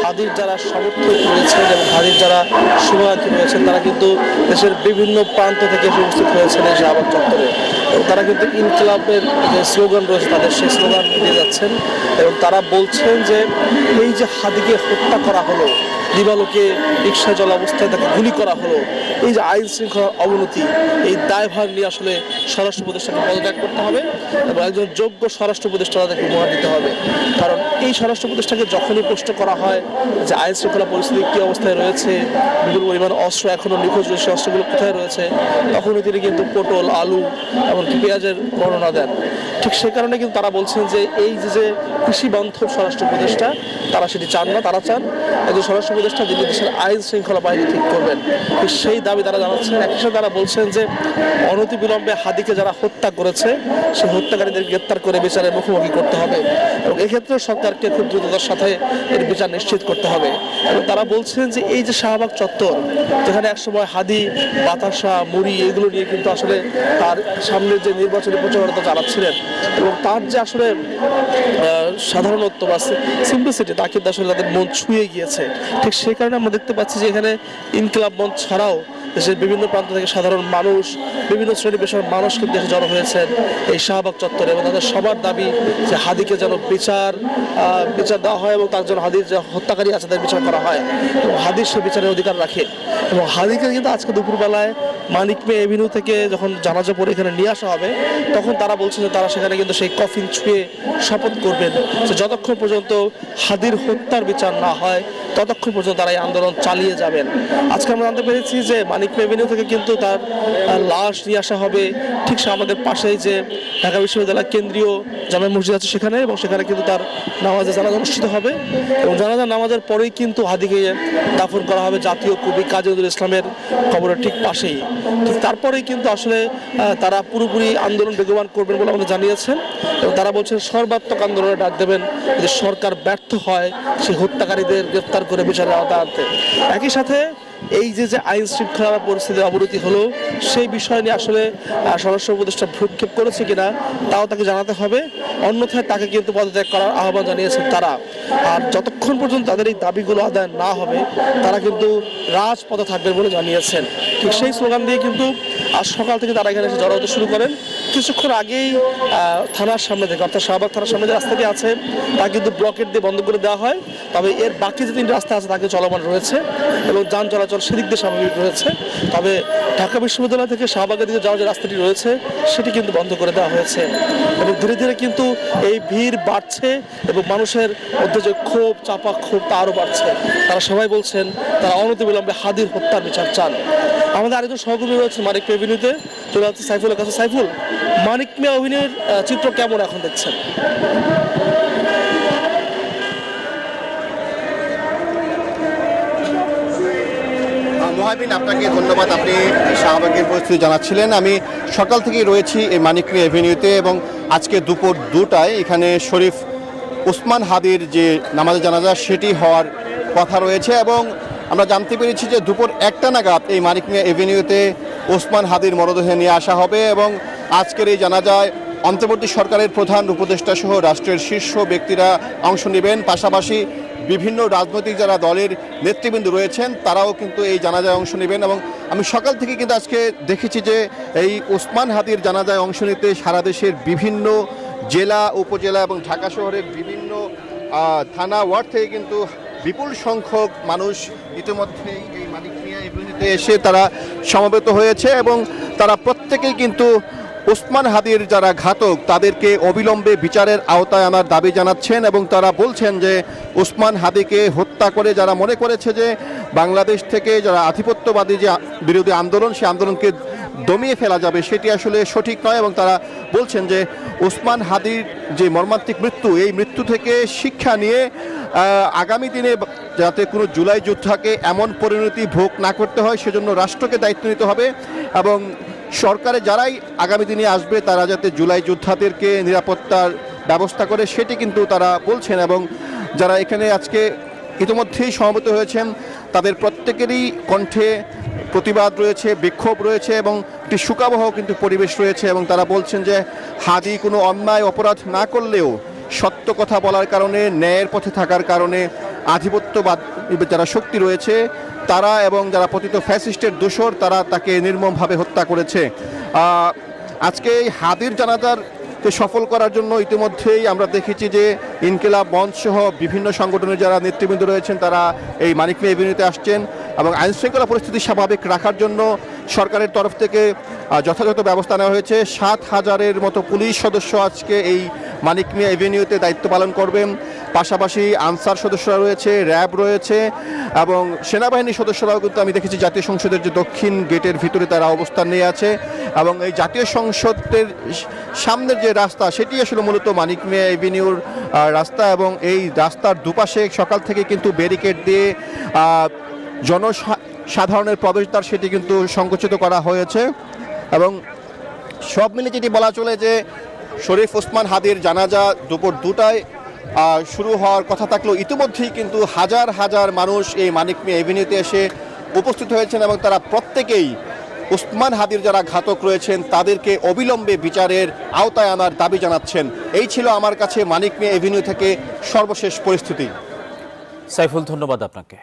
হাদির যারা সমর্থক রয়েছেন এবং হাদির যারা শুভাকাঙ্ক্ষী রয়েছেন তারা কিন্তু দেশের বিভিন্ন প্রান্ত থেকে এসে উপস্থিত হয়েছেন এই শাহবাগ চত্বরে এবং তারা কিন্তু ইনকিলাবের যে স্লোগান রয়েছে তাদের সেই স্লোগান দিয়ে যাচ্ছেন এবং তারা বলছেন যে এই যে হাদিকে হত্যা করা হলো, দিবালোকে রিক্সা চলা অবস্থায় তাকে গুলি করা হলো, এই যে আইন শৃঙ্খলার অবনতি, এই দায়ভার নিয়ে আসলে স্বরাষ্ট্র উপদেষ্টাকে পদত্যাগ করতে হবে এবং একজন যোগ্য স্বরাষ্ট্র উপদেষ্টা তাদেরকে উপহার দিতে হবে। কারণ এই স্বরাষ্ট্র উপদেষ্টাকে যখনই প্রশ্ন করা হয় যে আইন শৃঙ্খলা পরিস্থিতি কী অবস্থায় রয়েছে, বিপুল পরিমাণ অস্ত্র এখনও নিখোঁজ রয়েছে, অস্ত্রগুলো কোথায় রয়েছে, তখনই তিনি কিন্তু পটল, আলু এমনকি পেঁয়াজের বর্ণনা দেন। ঠিক সে কারণে কিন্তু তারা বলছেন যে এই যে কৃষি বান্ধব স্বরাষ্ট্র উপদেষ্টা তারা সেটি চান না, তারা চান একজন স্বরাষ্ট্র উপদেষ্টা যিনি দেশের আইন শৃঙ্খলা বাহিনী ঠিক করবেন। সেই দাবি তারা জানাচ্ছেন। একই সাথে তারা বলছেন যে অনতিবিলম্বে হাদিকে যারা হত্যা করেছে সেই হত্যাকারীদের গ্রেপ্তার করে বিচারের মুখোমুখি করতে হবে এবং এক্ষেত্রে সরকারকে খুব দ্রুততার সাথে এর বিচার নিশ্চিত করতে হবে। এবং তারা বলছেন যে এই যে শাহবাগ চত্বর, যেখানে একসময় হাদি, বাতাসা, মুড়ি এগুলো নিয়ে কিন্তু আসলে তার সামনের যে নির্বাচনী প্রচারণা চালাচ্ছিলেন এবং তার যে আসলে সাধারণত্ব বা সিম্পলিসিটি তা কিন্তু আসলে তাদের মন ছুঁয়ে গিয়েছে। ঠিক সেই কারণে আমরা দেখতে পাচ্ছি যে এখানে ইনকিলাব মঞ্চ ছাড়াও দেশের বিভিন্ন প্রান্ত থেকে সাধারণ মানুষ, বিভিন্ন শ্রেণী পেশার মানুষ কিন্তু দেশে জড়ো হয়েছেন এই শাহবাগ চত্বরে এবং তাদের সবার দাবি যে হাদিকে যেন বিচার দেওয়া হয় এবং তার জন্য হাদির যে হত্যাকারী আছে তাদের বিচার করা হয় এবং হাদির সে বিচারের অধিকার রাখে। এবং হাদিকে কিন্তু আজকে দুপুরবেলায় মানিক মে এভিনিউ থেকে যখন জানাজা পড়ে এখানে নিয়ে আসা হবে তখন তারা বলছেন যে তারা সেখানে কিন্তু সেই কফিন ছুঁয়ে শপথ করবেন যে যতক্ষণ পর্যন্ত হাদির হত্যার বিচার না হয় ততক্ষণ পর্যন্ত তারা এই আন্দোলন চালিয়ে যাবেন। আজকে আমরা জানতে পেরেছি যে মানিক মে এভিনিউ থেকে কিন্তু তার লাশ নিয়ে আসা হবে ঠিক আমাদের পাশেই যে ঢাকা বিশ্ববিদ্যালয় কেন্দ্রীয় জামে মসজিদ আছে সেখানে, এবং সেখানে কিন্তু তার জানাজা অনুষ্ঠিত হবে এবং নামাজের পরেই কিন্তু হাদিকে দাফন করা হবে জাতীয় কবি কাজী নজরুল ইসলামের কবরের ঠিক পাশেই। ঠিক তারপরেই কিন্তু আসলে তারা পুরোপুরি আন্দোলন বেগবান করবেন বলে আমাদের জানিয়েছেন এবং তারা বলছেন সর্বাত্মক আন্দোলনে ডাক দেবেন যদি সরকার ব্যর্থ হয় সেই হত্যাকারীদের গ্রেফতার করে বিচারের আওতায় আনতে। একই সাথে এই যে আইন শৃঙ্খলা পরিস্থিতির অবনতি হলো সেই বিষয় নিয়ে আসলে স্বরাষ্ট্র উপদেষ্টা ভ্রুক্ষেপ করেছে কিনা তাও তাকে জানাতে হবে, অন্যথায় তাকে কিন্তু পদত্যাগ করার আহ্বান জানিয়েছেন তারা। আর যতক্ষণ পর্যন্ত তাদের এই দাবিগুলো আদায় না হবে তারা কিন্তু রাজপথে থাকবেন বলে জানিয়েছেন। ঠিক সেই স্লোগান দিয়ে কিন্তু আজ সকাল থেকে তারা এখানে এসে জড়ো হতে শুরু করেন। কিছুক্ষণ আগেই থানার সামনে থেকে অর্থাৎ শাহবাগ থানার সামনে যে রাস্তাটি আছে তা কিন্তু ব্লকেট দিয়ে বন্ধ করে দেওয়া হয়, তবে এর বাকি যে তিনটি রাস্তা আছে তাকে চলমান রয়েছে এবং যান চলাচল সেদিক দিয়ে স্বাভাবিক রয়েছে। তবে ঢাকা বিশ্ববিদ্যালয় থেকে শাহবাগের দিকে যাওয়ার যে রাস্তাটি রয়েছে সেটি কিন্তু বন্ধ করে দেওয়া হয়েছে এবং ধীরে ধীরে কিন্তু এই ভিড় বাড়ছে এবং মানুষের মধ্যে যে ক্ষোভ, চাপা ক্ষোভ তা আরও বাড়ছে। তারা সবাই বলছেন তারা অনতিবিলম্বে হাদির হত্যার বিচার চান। আমাদের আরেকজন সহকর্মী রয়েছে মানিক মে এভিনিউতে, চলে যাচ্ছে সাইফুলের কাছে। সাইফুল, মানিক মে এভিনিউর চিত্র কেমন এখন দেখছেন? মহাবিন, আপনাকে ধন্যবাদ। আপনি শাহবাগের পরিস্থিতি জানাচ্ছিলেন। আমি সকাল থেকেই রয়েছি এই মানিক মে এভিনিউতে এবং আজকে দুপুর 2টায় এখানে শরীফ ওসমান হাদির যে নামাজে জানাজা সেটি হওয়ার কথা রয়েছে এবং আমরা জানতে পেরেছি যে দুপুর 1টা নাগাদ এই মানিক মে এভিনিউতে ওসমান হাদির মরদেহ নিয়ে আসা হবে এবং আজকের এই জানাজায় অন্তর্বর্তী সরকারের প্রধান উপদেষ্টা সহ রাষ্ট্রের শীর্ষ ব্যক্তিরা অংশ নেবেন। পাশাপাশি বিভিন্ন রাজনৈতিক যারা দলের নেতৃবৃন্দ রয়েছেন তারাও কিন্তু এই জানাজায় অংশ নেবেন এবং আমি সকাল থেকে কিন্তু আজকে দেখেছি যে এই ওসমান হাদির জানাজায় অংশ নিতে সারা দেশের বিভিন্ন জেলা, উপজেলা এবং ঢাকা শহরের বিভিন্ন থানা, ওয়ার্ড থেকে কিন্তু বিপুল সংখ্যক মানুষ ইতিমধ্যেই এই মানিক মে এভিনিউতে এসে তারা সমবেত হয়েছে এবং তারা প্রত্যেকেই কিন্তু ওসমান হাদির যারা ঘাতক তাদেরকে অবিলম্বে বিচারের আওতায় আনার দাবি জানাচ্ছেন এবং তারা বলছেন যে ওসমান হাদিকে হত্যা করে যারা মনে করেছে যে বাংলাদেশ থেকে যারা আধিপত্যবাদী যে বিরোধী আন্দোলন সেই আন্দোলনকে দমিয়ে ফেলা যাবে সেটি আসলে সঠিক নয় এবং তারা বলছেন যে ওসমান হাদির যে মর্মান্তিক মৃত্যু, এই মৃত্যু থেকে শিক্ষা নিয়ে আগামী দিনে যাতে কোনো জুলাই যোদ্ধাকে এমন পরিণতি ভোগ না করতে হয় সেজন্য রাষ্ট্রকে দায়িত্ব নিতে হবে এবং সরকারে যারাই আগামী দিনে আসবে তারা যাতে জুলাই যোদ্ধাদেরকে নিরাপত্তার ব্যবস্থা করে সেটি কিন্তু তারা বলছেন এবং যারা এখানে আজকে ইতিমধ্যেই সমবেত হয়েছেন তাদের প্রত্যেকেরই কণ্ঠে প্রতিবাদ রয়েছে, বিক্ষোভ রয়েছে এবং একটি শোকাবহ কিন্তু পরিবেশ রয়েছে এবং তারা বলছেন যে হাদি কোনো অন্যায় অপরাধ না করলেও সত্য কথা বলার কারণে, ন্যায়ের পথে থাকার কারণে আধিপত্যবাদ যারা শক্তি রয়েছে তারা এবং যারা পতিত ফ্যাসিস্টের দোসর তারা তাকে নির্মমভাবে হত্যা করেছে। আজকে এই হাদির জানাজার সফল করার জন্য ইতিমধ্যেই আমরা দেখেছি যে ইনকিলাব মঞ্চ সহ বিভিন্ন সংগঠনের যারা নেতৃবৃন্দ রয়েছেন তারা এই মানিক মিয়া এভিনিউতে আসছেন এবং আইনশৃঙ্খলা পরিস্থিতি স্বাভাবিক রাখার জন্য সরকারের তরফ থেকে যথাযথ ব্যবস্থা নেওয়া হয়েছে। 7,000-এর মতো পুলিশ সদস্য আজকে এই মানিক মিয়া এভিনিউতে দায়িত্ব পালন করবেন। পাশাপাশি আনসার সদস্যরা রয়েছে, র্যাব রয়েছে এবং সেনাবাহিনীর সদস্যরাও কিন্তু আমি দেখেছি জাতীয় সংসদের যে দক্ষিণ গেটের ভিতরে তারা অবস্থান নিয়ে আছে এবং এই জাতীয় সংসদের সামনের যে রাস্তা সেটি আসলে মূলত মানিক মিয়া এভিনিউর রাস্তা এবং এই রাস্তার দুপাশে সকাল থেকে কিন্তু ব্যারিকেড দিয়ে জনসাধারণের প্রবেশদ্বার সেটি কিন্তু সংকুচিত করা হয়েছে এবং সব মিলে যেটি বলা চলে যে শরীফ ওসমান হাদির জানাজা দুপুর 2টায় শুরু হওয়ার কথা থাকলেও ইতিমধ্যেই কিন্তু হাজার হাজার মানুষ এই মানিক মিয়া এভিনিউতে এসে উপস্থিত হয়েছেন এবং তারা প্রত্যেকেই ওসমান হাদির যারা ঘাতক রয়েছেন তাদেরকে অবিলম্বে বিচারের আওতায় আনার দাবি জানাচ্ছেন। এই ছিল আমার কাছে মানিক মিয়া এভিনিউ থেকে সর্বশেষ পরিস্থিতি। সাইফুল, ধন্যবাদ আপনাকে।